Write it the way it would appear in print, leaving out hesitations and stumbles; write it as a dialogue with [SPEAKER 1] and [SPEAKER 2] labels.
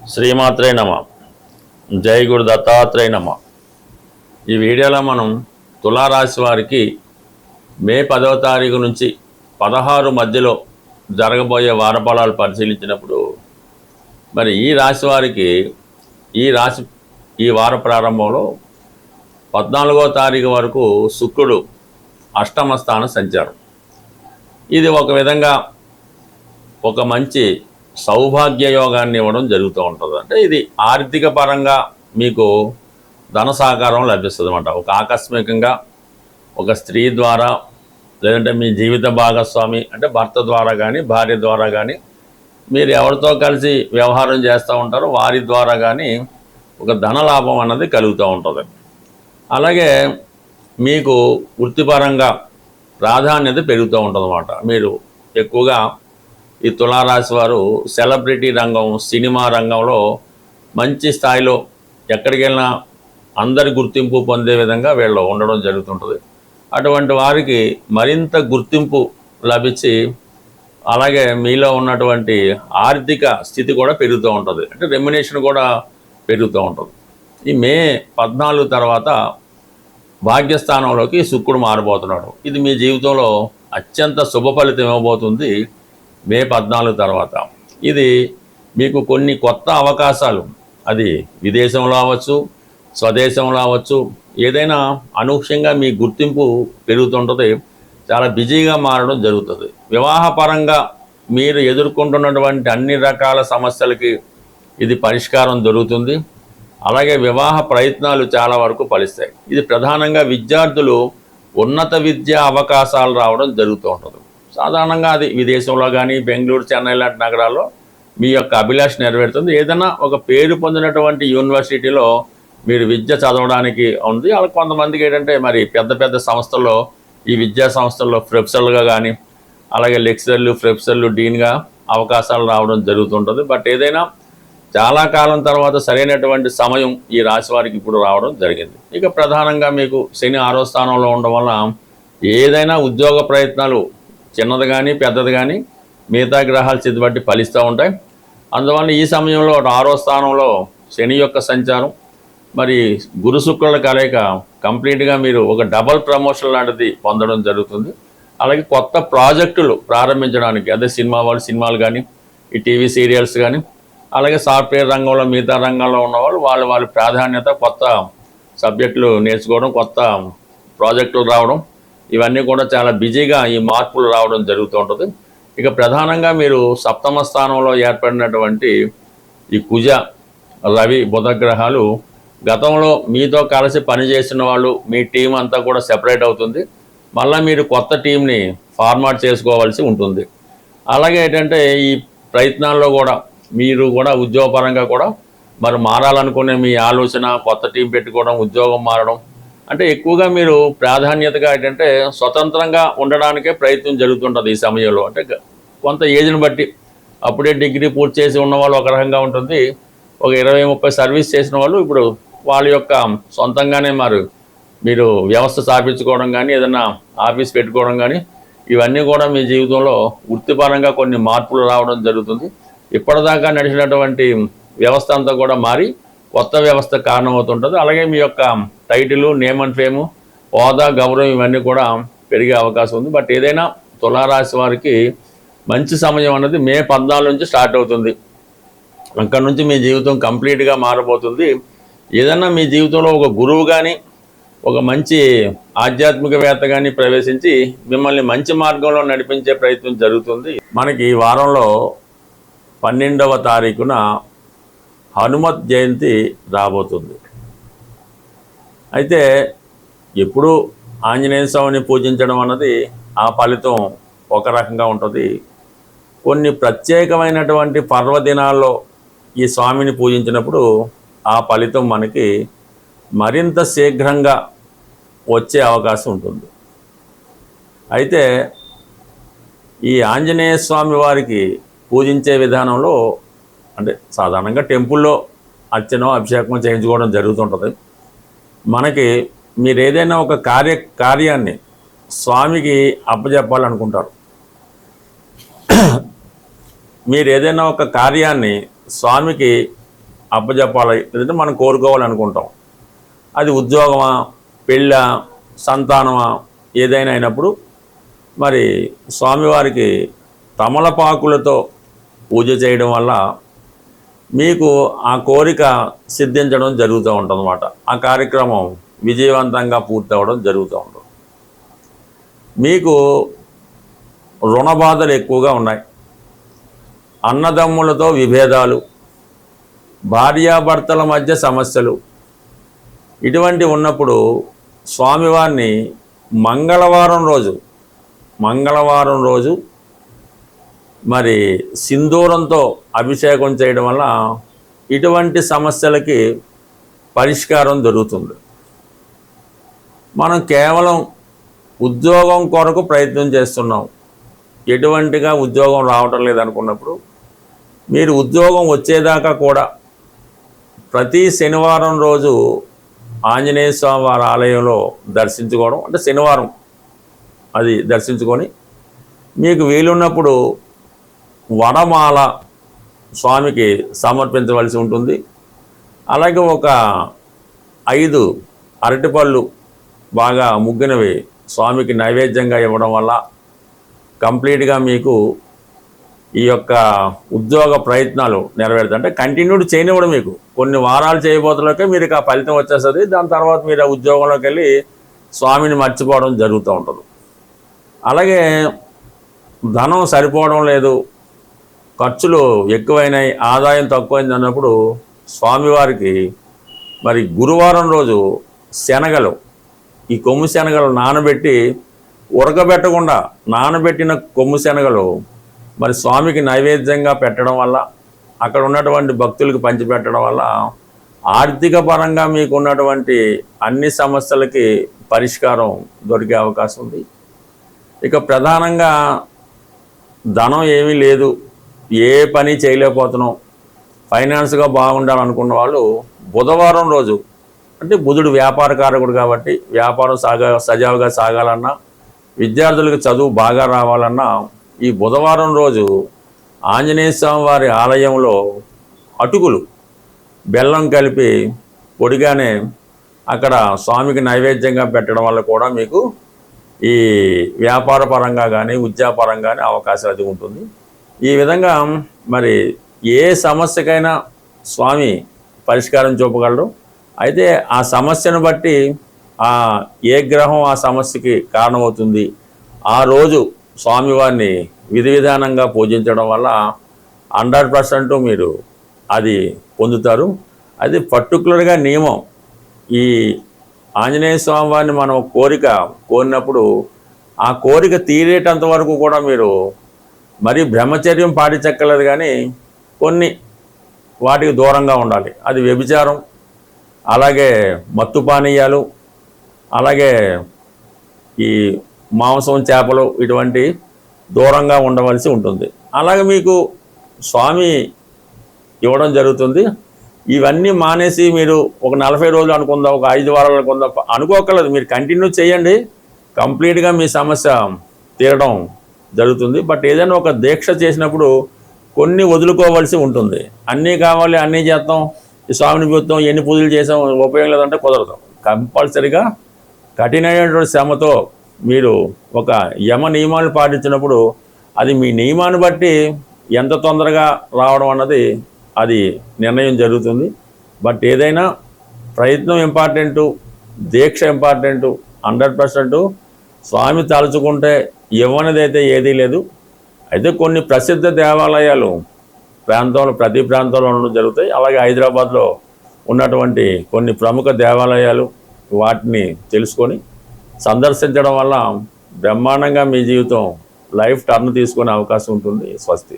[SPEAKER 1] శ్రీమాత్రే నమ. జై గురు దత్తాత్రేయ నమ. ఈ వీడియోలో మనం తులారాశి వారికి మే 10వ తారీఖు నుంచి 16 మధ్యలో జరగబోయే వారఫలాలు పరిశీలించినప్పుడు మరి ఈ రాశి వారికి ఈ వార ప్రారంభంలో 14వ తారీఖు వరకు శుక్రుడు అష్టమ స్థాన సంచారం. ఇది ఒక విధంగా ఒక మంచి సౌభాగ్య యోగాన్ని ఇవ్వడం జరుగుతూ ఉంటుంది. అంటే ఇది ఆర్థిక పరంగా మీకు ధన సహకారం లభిస్తుంది అన్నమాట. ఒక ఆకస్మికంగా ఒక స్త్రీ ద్వారా, లేదంటే మీ జీవిత భాగస్వామి అంటే భర్త ద్వారా కానీ భార్య ద్వారా కానీ, మీరు ఎవరితో కలిసి వ్యవహారం చేస్తూ ఉంటారో వారి ద్వారా కానీ ఒక ధన లాభం అన్నది కలుగుతూ ఉంటుంది. అలాగే మీకు వృత్తిపరంగా ప్రాధాన్యత పెరుగుతూ ఉంటుంది అన్నమాట. మీరు ఎక్కువగా ఈ తులారాశి వారు సెలబ్రిటీ రంగం, సినిమా రంగంలో మంచి స్థాయిలో ఎక్కడికి వెళ్ళినా అందరి గుర్తింపు పొందే విధంగా వీళ్ళు ఉండడం జరుగుతుంటుంది. అటువంటి వారికి మరింత గుర్తింపు లభించి అలాగే మీలో ఉన్నటువంటి ఆర్థిక స్థితి కూడా పెరుగుతూ ఉంటుంది. అంటే రెమ్యునేషన్ కూడా పెరుగుతూ ఉంటుంది. ఈ మే 14 తర్వాత భాగ్యస్థానంలోకి శుక్రుడు మారబోతున్నాడు. ఇది మీ జీవితంలో అత్యంత శుభ ఫలితం ఇవ్వబోతుంది. మే 14 తర్వాత ఇది మీకు కొన్ని కొత్త అవకాశాలు, అది విదేశంలో అవ్వచ్చు, స్వదేశంలో అవ్వచ్చు, ఏదైనా అనూహ్యంగా మీ గుర్తింపు పెరుగుతుంటుంది. చాలా బిజీగా మారడం జరుగుతుంది. వివాహపరంగా మీరు ఎదుర్కొంటున్నటువంటి అన్ని రకాల సమస్యలకి ఇది పరిష్కారం దొరుకుతుంది. అలాగే వివాహ ప్రయత్నాలు చాలా వరకు ఫలిస్తాయి. ఇది ప్రధానంగా విద్యార్థులు ఉన్నత విద్యా అవకాశాలు రావడం జరుగుతూ ఉంటుంది. సాధారణంగా అది విదేశంలో కానీ బెంగళూరు, చెన్నై లాంటి నగరాల్లో మీ యొక్క అభిలాష నెరవేరుతుంది. ఏదైనా ఒక పేరు పొందినటువంటి యూనివర్సిటీలో మీరు విద్య చదవడానికి ఉంది. అలా కొంతమందికి ఏంటంటే మరి పెద్ద పెద్ద సంస్థల్లో, ఈ విద్యా సంస్థల్లో ప్రొఫెసర్లుగా కానీ, అలాగే లెక్చరర్లు, ప్రొఫెసర్లు, డీన్గా అవకాశాలు రావడం జరుగుతుంటుంది. బట్ ఏదైనా చాలా కాలం తర్వాత సరైనటువంటి సమయం ఈ రాశి వారికి ఇప్పుడు రావడం జరిగింది. ఇక ప్రధానంగా మీకు శని 6వ స్థానంలో ఉండడం వల్ల ఏదైనా ఉద్యోగ ప్రయత్నాలు చిన్నది కానీ పెద్దది కానీ మిగతా గ్రహాలు చిత్తుబట్టి ఫలిస్తూ ఉంటాయి. అందువల్ల ఈ సమయంలో 6వ స్థానంలో శని యొక్క సంచారం, మరి గురు శుక్రుల కలయిక కంప్లీట్గా మీరు ఒక డబల్ ప్రమోషన్ లాంటిది పొందడం జరుగుతుంది. అలాగే కొత్త ప్రాజెక్టులు ప్రారంభించడానికి, అదే సినిమాలు కానీ, ఈ టీవీ సీరియల్స్ కానీ, అలాగే సాఫ్ట్వేర్ రంగంలో మిగతా రంగంలో ఉన్నవాళ్ళు వాళ్ళ ప్రాధాన్యత, కొత్త సబ్జెక్టులు నేర్చుకోవడం, కొత్త ప్రాజెక్టులు రావడం, ఇవన్నీ కూడా చాలా బిజీగా ఈ మార్పులు రావడం జరుగుతూ ఉంటుంది. ఇక ప్రధానంగా మీరు సప్తమ స్థానంలో ఏర్పడినటువంటి ఈ కుజ, రవి, బుధ గ్రహాలు గతంలో మీతో కలిసి పనిచేసిన వాళ్ళు, మీ టీం అంతా కూడా సెపరేట్ అవుతుంది. మళ్ళీ మీరు కొత్త టీంని ఫార్మాట్ చేసుకోవాల్సి ఉంటుంది. అలాగే ఏంటంటే ఈ ప్రయత్నాల్లో కూడా మీరు కూడా ఉద్యోగపరంగా కూడా మరి మారాలనుకునే మీ ఆలోచన, కొత్త టీం పెట్టుకోవడం, ఉద్యోగం మారడం, అంటే ఎక్కువగా మీరు ప్రాధాన్యతగా ఏంటంటే స్వతంత్రంగా ఉండడానికే ప్రయత్నం జరుగుతుంటుంది ఈ సమయంలో. అంటే కొంత ఏజ్ని బట్టి, అప్పుడే డిగ్రీ పూర్తి చేసి ఉన్నవాళ్ళు ఒక రకంగా ఉంటుంది. ఒక 20-30 సర్వీస్ చేసిన వాళ్ళు ఇప్పుడు వాళ్ళ యొక్క సొంతంగానే మీరు వ్యవస్థ స్థాపించుకోవడం కానీ, ఏదైనా ఆఫీస్ పెట్టుకోవడం కానీ, ఇవన్నీ కూడా మీ జీవితంలో వృత్తిపరంగా కొన్ని మార్పులు రావడం జరుగుతుంది. ఇప్పటిదాకా నడిచినటువంటి వ్యవస్థ అంతా కూడా మారి కొత్త వ్యవస్థ కారణమవుతుంటుంది. అలాగే మీ యొక్క టైటిల్, నేమ్ అండ్ ఫేమ్, హోదా, గౌరవం ఇవన్నీ కూడా పెరిగే అవకాశం ఉంది. బట్ ఏదైనా తులారాశి వారికి మంచి సమయం అన్నది మే 14 నుంచి స్టార్ట్ అవుతుంది. అక్కడి నుంచి మీ జీవితం కంప్లీట్గా మారబోతుంది. ఏదైనా మీ జీవితంలో ఒక గురువు కానీ, ఒక మంచి ఆధ్యాత్మికవేత్త కానీ ప్రవేశించి మిమ్మల్ని మంచి మార్గంలో నడిపించే ప్రయత్నం జరుగుతుంది. మనకి ఈ వారంలో 12వ తారీఖున హనుమత్ జయంతి రాబోతుంది. అయితే ఎప్పుడు ఆంజనేయ స్వామిని పూజించడం అన్నది ఆ ఫలితం ఒక రకంగా ఉంటుంది. కొన్ని ప్రత్యేకమైనటువంటి పర్వదినాల్లో ఈ స్వామిని పూజించినప్పుడు ఆ ఫలితం మనకి మరింత శీఘ్రంగా వచ్చే అవకాశం ఉంటుంది. అయితే ఈ ఆంజనేయ స్వామి వారికి పూజించే విధానంలో అంటే సాధారణంగా టెంపుల్లో అర్చన, అభిషేకం చేయించుకోవడం జరుగుతుంటుంది. మనకి మీరు ఏదైనా ఒక కార్యాన్ని స్వామికి అప్పచెప్పాలనుకుంటారు. మీరు ఏదైనా ఒక కార్యాన్ని స్వామికి అప్పచెప్పాలి, లేదంటే మనం కోరుకోవాలనుకుంటాం. అది ఉద్యోగమా, పెళ్ళ, సంతానమా, ఏదైనా అయినప్పుడు మరి స్వామివారికి తమలపాకులతో పూజ చేయడం వల్ల మీకు ఆ కోరిక సిద్ధించడం జరుగుతూ ఉంటుందన్నమాట. ఆ కార్యక్రమం విజయవంతంగా పూర్తి అవ్వడం జరుగుతూ ఉంటుంది. మీకు రుణ బాధలు ఎక్కువగా ఉన్నాయి, అన్నదమ్ములతో విభేదాలు, భార్యాభర్తల మధ్య సమస్యలు, ఇటువంటి ఉన్నప్పుడు స్వామివారిని మంగళవారం రోజు మరి సింధూరంతో అభిషేకం చేయడం వల్ల ఇటువంటి సమస్యలకి పరిష్కారం దొరుకుతుంది. మనం కేవలం ఉద్యోగం కొరకు ప్రయత్నం చేస్తున్నాం, ఎటువంటిగా ఉద్యోగం రావటం లేదనుకున్నప్పుడు మీరు ఉద్యోగం వచ్చేదాకా కూడా ప్రతి శనివారం రోజు ఆంజనేయ స్వామి వారి ఆలయంలో దర్శించుకోవడం, అంటే శనివారం అది దర్శించుకొని మీకు వీలున్నప్పుడు వడమాల స్వామికి సమర్పించవలసి ఉంటుంది. అలాగే ఒక 5 అరటిపళ్ళు బాగా ముగ్గినవి స్వామికి నైవేద్యంగా ఇవ్వడం వల్ల కంప్లీట్గా మీకు ఈ యొక్క ఉద్యోగ ప్రయత్నాలు నెరవేరుతాయి. అంటే కంటిన్యూడ్ చేయనివ్వడం, మీకు కొన్ని వారాలు చేయబోతులకే మీరు ఆ ఫలితం వచ్చేస్తుంది. దాని తర్వాత మీరు ఆ ఉద్యోగంలోకి వెళ్ళి స్వామిని మర్చిపోవడం జరుగుతూ ఉంటుంది. అలాగే ధనం సరిపోవడం లేదు, ఖర్చులు ఎక్కువైనాయి, ఆదాయం తక్కువైంది అన్నప్పుడు స్వామివారికి మరి గురువారం రోజు శనగలు, ఈ కొమ్ము శనగలు నానబెట్టి, ఉడకబెట్టకుండా నానబెట్టిన కొమ్ము శనగలు మరి స్వామికి నైవేద్యంగా పెట్టడం వల్ల, అక్కడ ఉన్నటువంటి భక్తులకు పంచిపెట్టడం వల్ల ఆర్థిక పరంగా మీకు ఉన్నటువంటి అన్ని సమస్యలకి పరిష్కారం దొరికే అవకాశం ఉంది. ఇక ప్రధానంగా ధనం ఏమీ లేదు, ఏ పని చేయలేకపోతున్నాం, ఫైనాన్స్గా బాగుండాలనుకున్న వాళ్ళు బుధవారం రోజు, అంటే బుధుడు వ్యాపారకారకుడు కాబట్టి వ్యాపారం సజావుగా సాగాలన్నా, విద్యార్థులకు చదువు బాగా రావాలన్నా ఈ బుధవారం రోజు ఆంజనేయ స్వామి వారి ఆలయంలో అటుకులు బెల్లం కలిపి పొడిగానే అక్కడ స్వామికి నైవేద్యంగా పెట్టడం వల్ల కూడా మీకు ఈ వ్యాపార పరంగా కానీ ఉద్యోగపరంగా కానీ అవకాశం అది ఉంటుంది. ఈ విధంగా మరి ఏ సమస్యకైనా స్వామి పరిష్కారం చూపగలరు. అయితే ఆ సమస్యను బట్టి ఏ గ్రహం ఆ సమస్యకి కారణమవుతుంది, ఆ రోజు స్వామివారిని విధి విధానంగా పూజించడం వల్ల 100% మీరు అది పొందుతారు. అది పర్టికులర్గా నియమం. ఈ ఆంజనేయ స్వామి వారిని మనం కోరినప్పుడు ఆ కోరిక తీరేటంత వరకు కూడా మీరు మరీ బ్రహ్మచర్యం పాటించక్కర్లేదు, కానీ కొన్ని వాటికి దూరంగా ఉండాలి. అది వ్యభిచారం, అలాగే మత్తు పానీయాలు, అలాగే ఈ మాంసం, చేపలు, ఇటువంటి దూరంగా ఉండవలసి ఉంటుంది. అలాగే మీకు స్వామి ఇవ్వడం జరుగుతుంది. ఇవన్నీ మానేసి మీరు ఒక 40 రోజులు అనుకుందాం, ఒక 5 వారాలు అనుకుందాం అనుకోకర్లేదు, మీరు కంటిన్యూ చేయండి, కంప్లీట్గా మీ సమస్య తీరడం జరుగుతుంది. బట్ ఏదైనా ఒక దీక్ష చేసినప్పుడు కొన్ని వదులుకోవాల్సి ఉంటుంది. అన్నీ కావాలి, అన్నీ చేస్తాం, ఈ స్వామిని చూస్తాం, ఎన్ని పూజలు చేసాం, ఉపయోగం లేదంటే కుదరదు. కంపల్సరిగా కఠినమైనటువంటి శ్రమతో మీరు ఒక యమ నియమాలు పాటించినప్పుడు అది మీ నియమాన్ని బట్టి ఎంత తొందరగా రావడం అన్నది అది నిర్ణయం జరుగుతుంది. బట్ ఏదైనా ప్రయత్నం ఇంపార్టెంటు, దీక్ష ఇంపార్టెంటు. 100% స్వామి తలుచుకుంటే ఇవ్వనిదైతే ఏదీ లేదు. అయితే కొన్ని ప్రసిద్ధ దేవాలయాలు ప్రతి ప్రాంతంలో ఉండడం జరుగుతాయి. అలాగే హైదరాబాద్లో ఉన్నటువంటి కొన్ని ప్రముఖ దేవాలయాలు, వాటిని తెలుసుకొని సందర్శించడం వల్ల బ్రహ్మాండంగా మీ జీవితం లైఫ్ టర్న్ తీసుకునే అవకాశం ఉంటుంది. స్వస్తి.